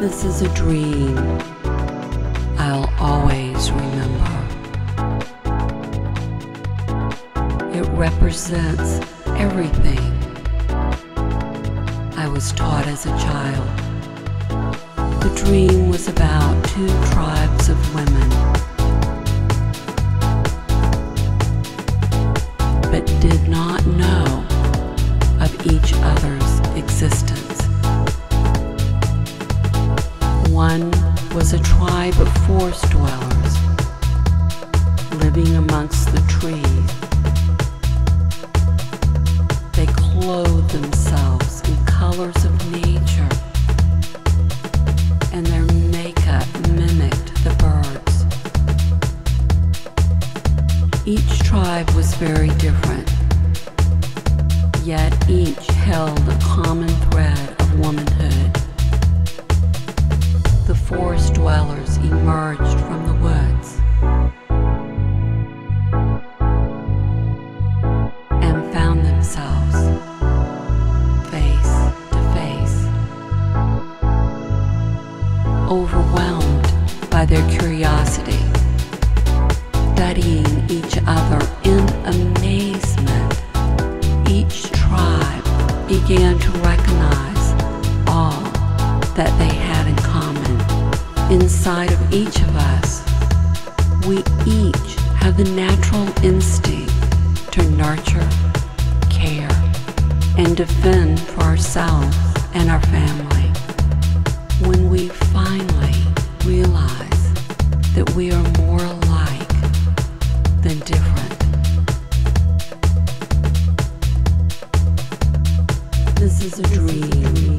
This is a dream I'll always remember. It represents everything I was taught as a child. The dream was about two tribes of women, but did not know of each other's existence. One was a tribe of forest dwellers living amongst the trees. They clothed themselves in colors of nature, and their makeup mimicked the birds. Each tribe was very different, yet each held a common thread of womanhood. The forest dwellers emerged from the woods and found themselves face to face, overwhelmed by their curiosity, studying each other in amazement. Each tribe began to recognize all that they had in common. Inside of each of us, we each have the natural instinct to nurture, care, and defend for ourselves and our family. When we finally realize that we are more alike than different. This is a dream